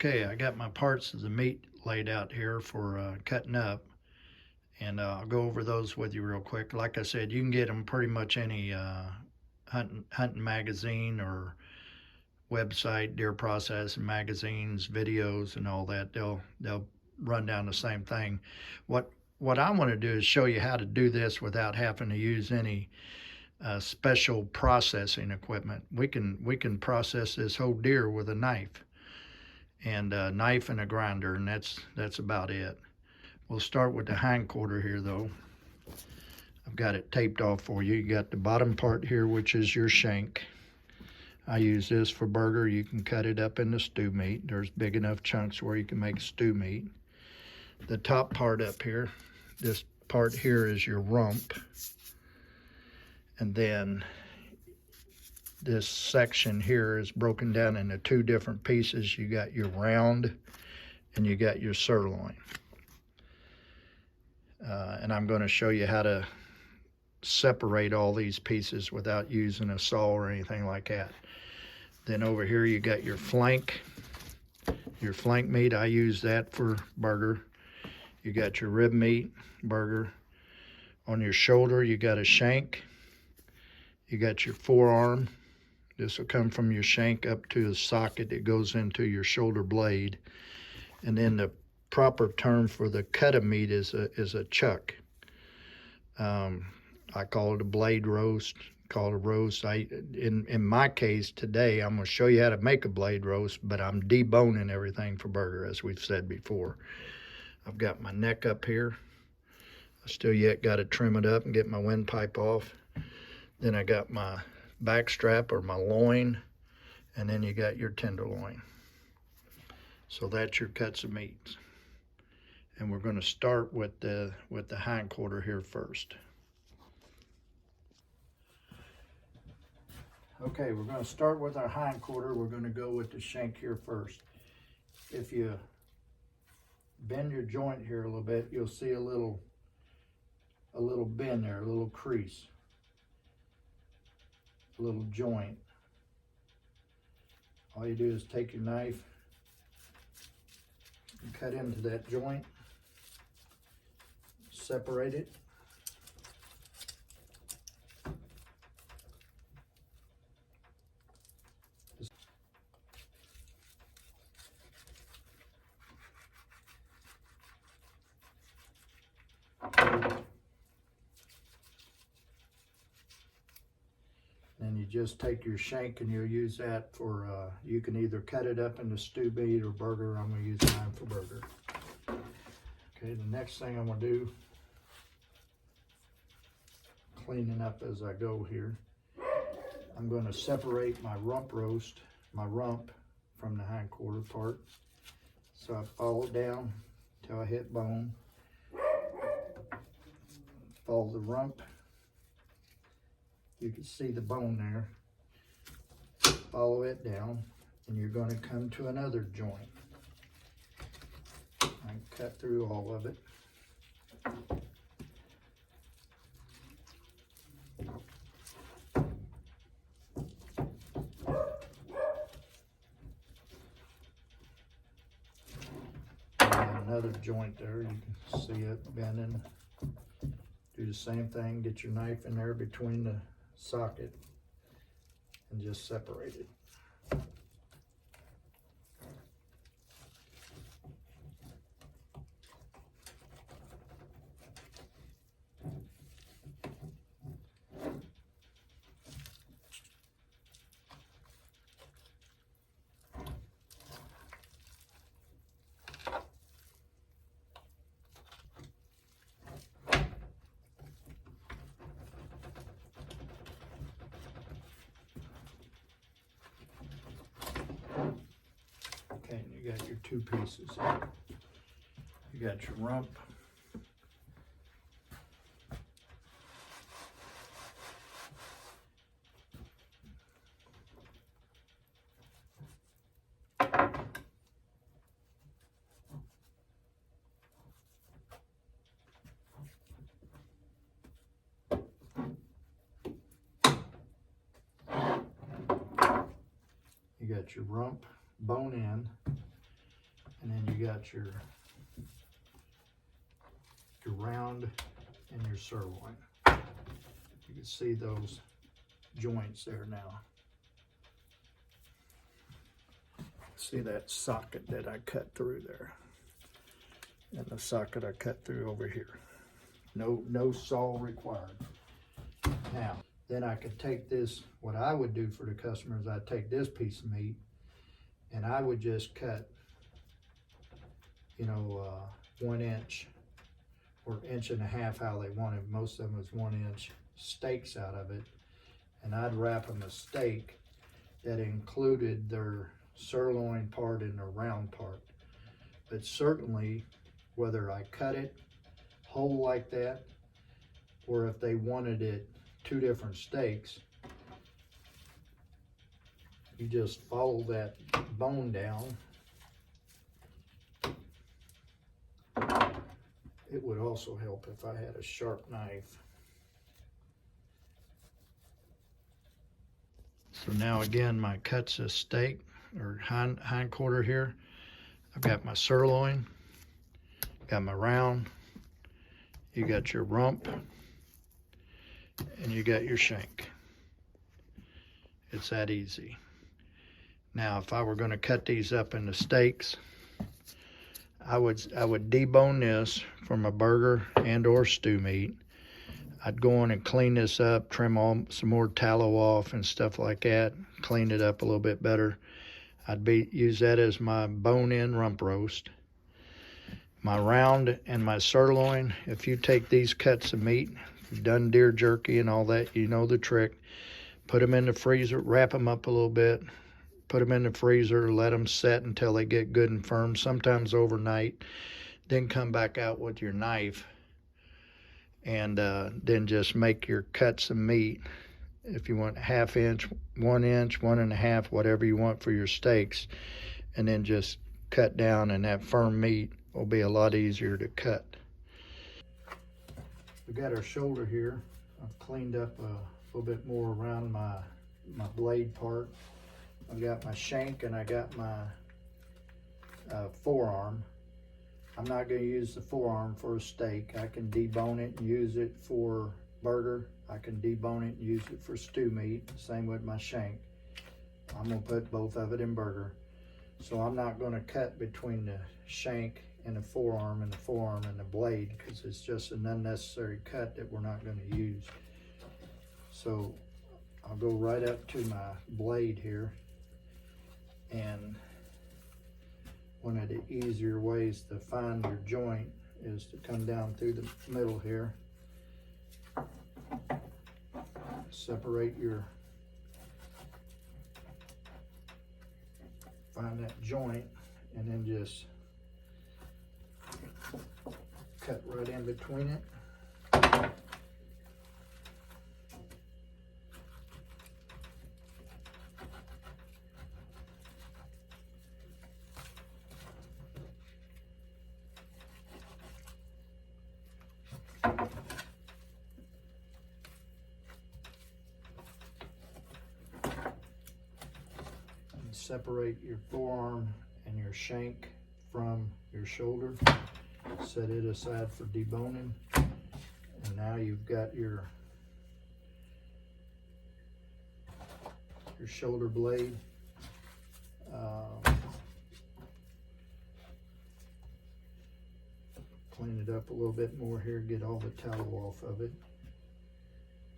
Okay, I got my parts of the meat laid out here for cutting up, and I'll go over those with you real quick. Like I said, you can get them pretty much any hunting magazine or website, deer processing magazines, videos, and all that. They'll run down the same thing. What I want to do is show you how to do this without having to use any special processing equipment. We can process this whole deer with a knife and a knife and a grinder, and that's about it. We'll start with the hindquarter here though. I've got it taped off for you. You got the bottom part here, which is your shank. I use this for burger. You can cut it up into stew meat. There's big enough chunks where you can make stew meat. The top part up here, this part here is your rump. And then this section here is broken down into two different pieces. You got your round and you got your sirloin. And I'm going to show you how to separate all these pieces without using a saw or anything like that. Then over here you got your flank meat. I use that for burger. You got your rib meat, burger. On your shoulder you got a shank. You got your forearm. This will come from your shank up to the socket that goes into your shoulder blade. And then the proper term for the cut of meat is a chuck. I call it a blade roast, call it a roast. In my case today, I'm going to show you how to make a blade roast, but I'm deboning everything for burger, as we've said before. I've got my neck up here. I still yet got to trim it up and get my windpipe off. Then I got my backstrap or my loin, and then you got your tenderloin. So that's your cuts of meat. And we're going to start with the hindquarter here first. Okay, we're going to start with our hindquarter. We're going to go with the shank here first. If you bend your joint here a little bit, you'll see a little bend there, a little crease, a little joint. All you do is take your knife and cut into that joint, separate it. Then you just take your shank and you'll use that for, you can either cut it up into stew meat or burger. I'm going to use mine for burger. Okay, the next thing I'm going to do, cleaning up as I go here, I'm going to separate my rump from the hindquarter part. So I follow it down till I hit bone. Follow the rump. You can see the bone there. Follow it down, and you're going to come to another joint. I cut through all of it. And another joint there, you can see it bending. Do the same thing, get your knife in there between the socket and just separate it. Okay, and you got your two pieces here. You got your rump. You got your rump bone in, And then you got your round and your sirloin. You can see those joints there now. See that socket that I cut through there, and the socket I cut through over here. No saw required. Now, then I could take this, what I would do for the customers, I'd take this piece of meat and I would just cut, you know, 1 inch or 1.5 inches, how they wanted. Most of them was 1 inch steaks out of it. And I'd wrap them a steak that included their sirloin part and their round part. But certainly, whether I cut it whole like that, or if they wanted it 2 different steaks, you just follow that bone down. It would also help if I had a sharp knife. So now again, my cuts of steak or hind quarter here. I've got my sirloin, got my round, you got your rump, and you got your shank. It's that easy. Now, if I were going to cut these up into steaks, I would debone this from a burger and or stew meat. I'd go in and clean this up, trim some more tallow off and stuff like that, clean it up a little bit better. I'd use that as my bone-in rump roast. My round and my sirloin, if you take these cuts of meat, you've done deer jerky and all that, you know the trick. Put them in the freezer, wrap them up a little bit, put them in the freezer, let them set until they get good and firm, sometimes overnight. Then come back out with your knife and then just make your cuts of meat. If you want 1/2 inch, 1 inch, 1.5, whatever you want for your steaks, and then just cut down, and that firm meat will be a lot easier to cut. We got our shoulder here. I've cleaned up a little bit more around my blade part. I've got my shank and I got my forearm. I'm not going to use the forearm for a steak. I can debone it and use it for burger. I can debone it and use it for stew meat. Same with my shank. I'm going to put both of it in burger. So I'm not going to cut between the shank and the forearm and the blade, because it's just an unnecessary cut that we're not going to use. So I'll go right up to my blade here, and one of the easier ways to find your joint is to come down through the middle here, separate find that joint, and then just cut right in between it. Separate your forearm and your shank from your shoulder. Set it aside for deboning. And now you've got your shoulder blade. Clean it up a little bit more here, get all the tallow off of it.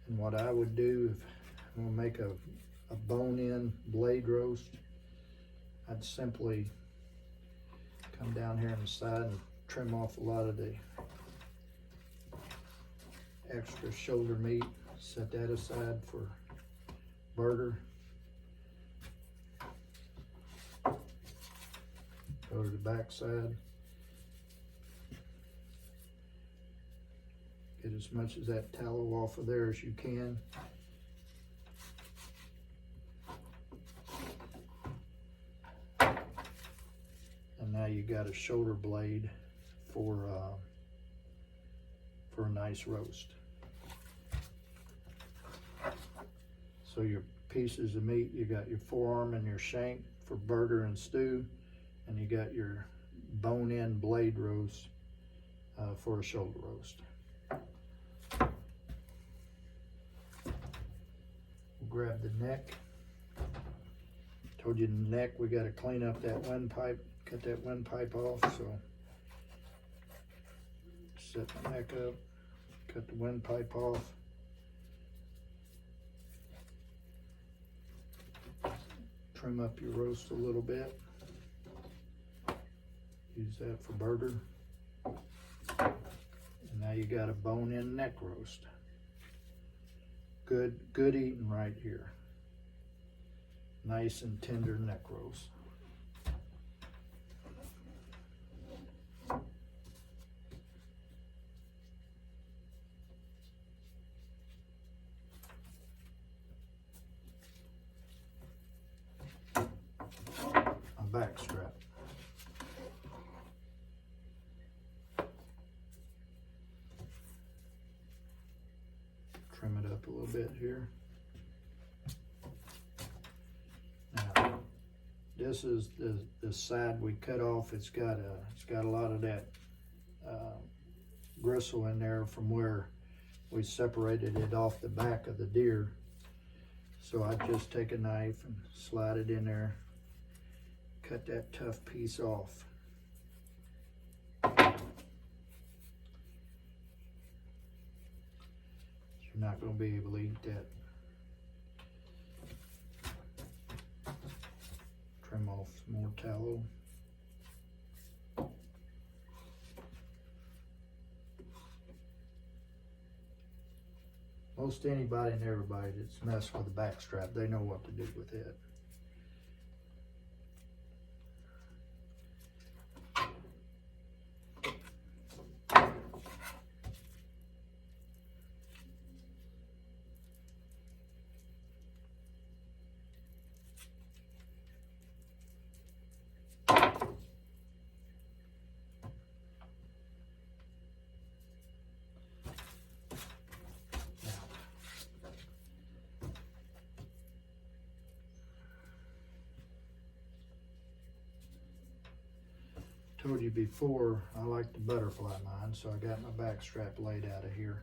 And what I would do, if I'm gonna make a bone-in blade roast, I'd simply come down here on the side and trim off a lot of the extra shoulder meat, set that aside for burger. Go to the back side. Get as much of that tallow off of there as you can. And now you got a shoulder blade for a nice roast. So your pieces of meat, you got your forearm and your shank for burger and stew, and you got your bone-in blade roast for a shoulder roast. We'll grab the neck. Told you the neck, we got to clean up that windpipe, cut that windpipe off. So set the neck up, cut the windpipe off. Trim up your roast a little bit. Use that for burger. And now you got a bone-in neck roast. Good eating right here. Nice and tender neck roast. A backstrap. Trim it up a little bit here. Now, this is the side we cut off. It's got a lot of that gristle in there from where we separated it off the back of the deer. So I just take a knife and slide it in there, cut that tough piece off. You're not going to be able to eat that. Trim off some more tallow. Most anybody and everybody that's messed with a backstrap, they know what to do with it. Told you before, I like to butterfly mine, so I got my backstrap laid out of here.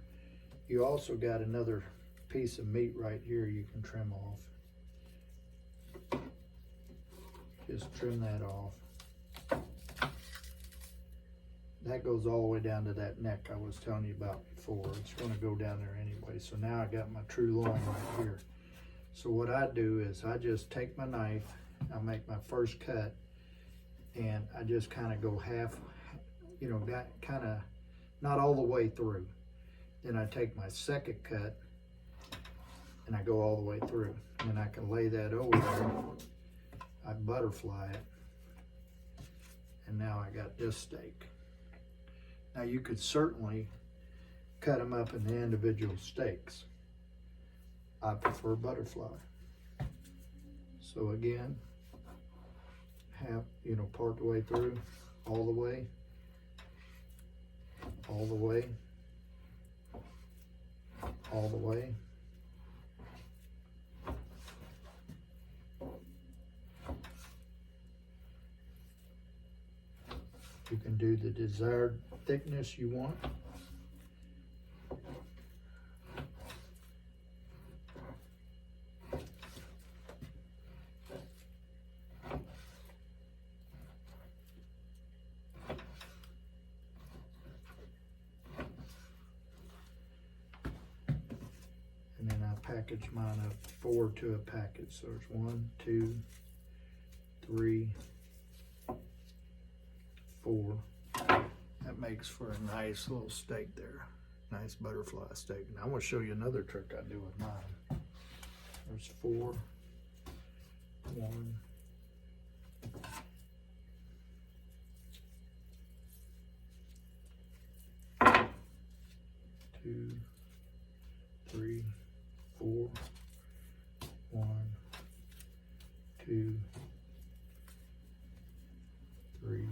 You also got another piece of meat right here you can trim off. Just trim that off. That goes all the way down to that neck I was telling you about before. It's going to go down there anyway. So now I got my true loin right here. So what I do is I just take my knife, I make my first cut, and I just kind of go half, you know, kind of not all the way through. Then I take my second cut and I go all the way through. And then I can lay that over there. I butterfly it. And now I got this steak. Now you could certainly cut them up into individual steaks. I prefer butterfly. So again, half, you know, part the way through, all the way, all the way, all the way. You can do the desired thickness you want. And then I package mine up 4 to a package. So there's 1, 2, 3, 4. That makes for a nice little steak there. Nice butterfly steak. Now I'm going to show you another trick I do with mine. There's 4. 1. 2, 3, 4. 1, 2, 3,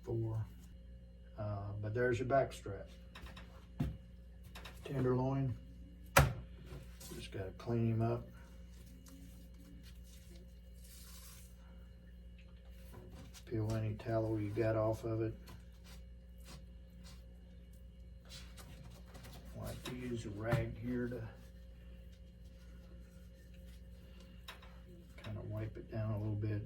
4. But there's your backstrap. Tenderloin. Just got to clean him up. Peel any tallow you got off of it. I like to use a rag here to kind of wipe it down a little bit.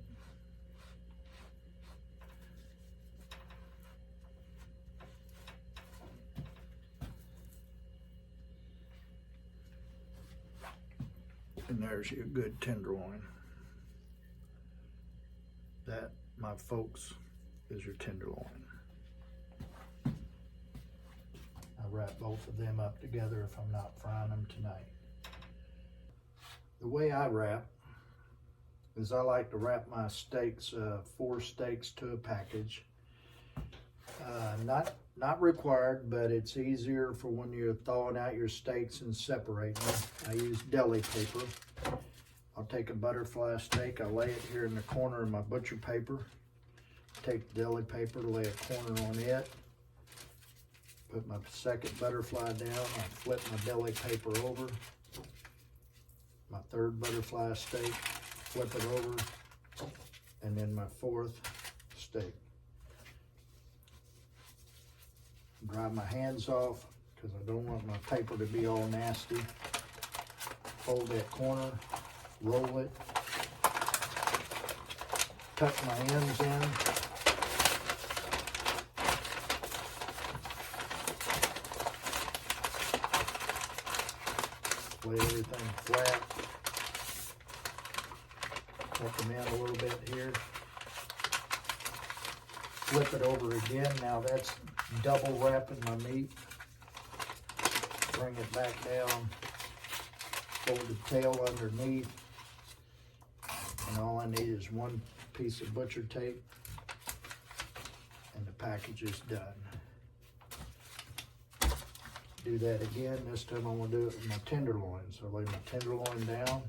And there's your good tenderloin. That, my folks, is your tenderloin. I wrap both of them up together if I'm not frying them tonight. The way I wrap is I like to wrap my steaks, 4 steaks to a package. Not required, but it's easier for when you're thawing out your steaks and separating them. I use deli paper. I'll take a butterfly steak, I lay it here in the corner of my butcher paper. Take the deli paper, lay a corner on it. Put my second butterfly down, I flip my deli paper over. My third butterfly steak, flip it over. And then my 4th steak. Dry my hands off because I don't want my paper to be all nasty. Fold that corner, roll it, tuck my ends in. Lay everything flat. Tuck them in a little bit here. Flip it over again. Now that's double wrapping my meat. Bring it back down. Fold the tail underneath. And all I need is 1 piece of butcher tape. And the package is done. Do that again. This time I'm going to do it with my tenderloin. So I lay my tenderloin down.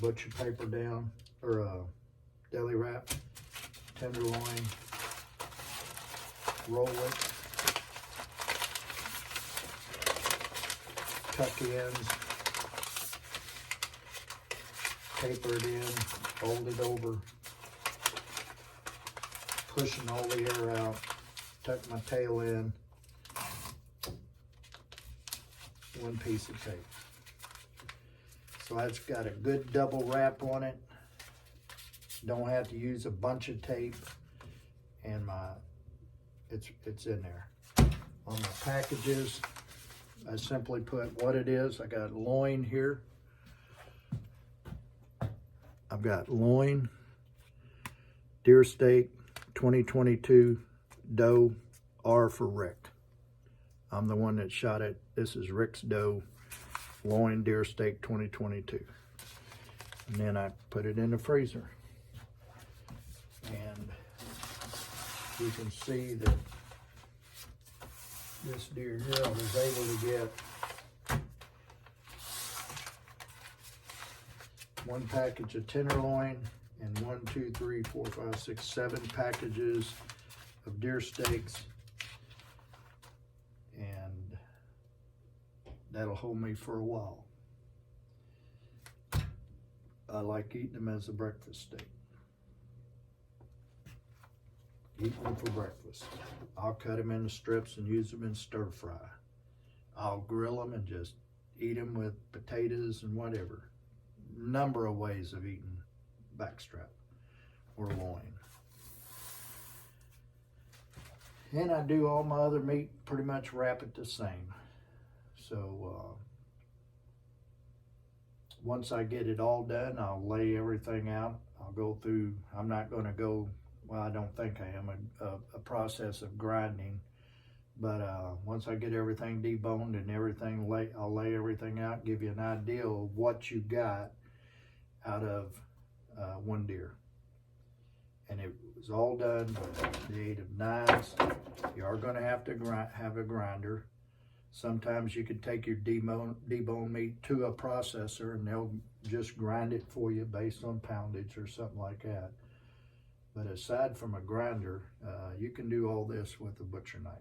Butcher paper down, or deli wrap, tenderloin, roll it, tuck ends, taper it in, fold it over, pushing all the air out, tuck my tail in, 1 piece of tape. So that's got a good double wrap on it. Don't have to use a bunch of tape, and it's in there. On my packages, I simply put what it is. I got loin here. I've got loin, deer steak, 2022, doe, R for Rick. I'm the one that shot it. This is Rick's doe. Loin deer steak 2022. And then I put it in the freezer. And you can see that this deer here I was able to get 1 package of tenderloin and 1, 2, 3, 4, 5, 6, 7 packages of deer steaks. And that'll hold me for a while. I like eating them as a breakfast steak. Eat them for breakfast. I'll cut them into strips and use them in stir fry. I'll grill them and just eat them with potatoes and whatever. Number of ways of eating backstrap or loin. And I do all my other meat, pretty much wrap it the same. So once I get it all done, I'll lay everything out. I'll go through, I'm not going to go, well, I don't think I am, a process of grinding. But once I get everything deboned and everything, I'll lay everything out, give you an idea of what you got out of 1 deer. And it was all done by the aid of knives. You are going to have to have a grinder. Sometimes you could take your deboned meat to a processor and they'll just grind it for you based on poundage or something like that. But aside from a grinder, you can do all this with a butcher knife.